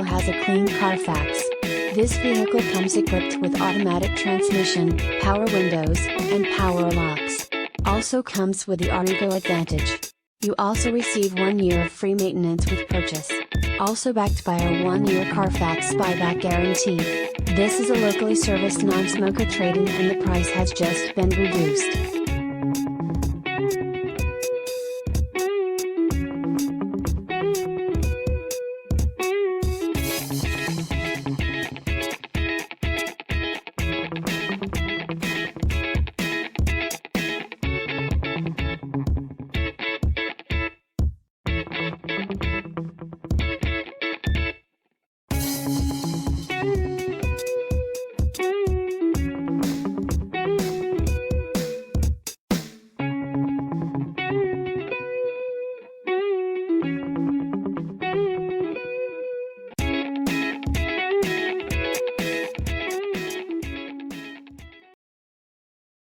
has a clean CARFAX. This vehicle comes equipped with automatic transmission, power windows, and power locks. Also comes with the Arrigo Advantage. You also receive 1 year of free maintenance with purchase. Also backed by our 1-year CARFAX buyback guarantee. This is a locally serviced non-smoker trade-in and the price has just been reduced.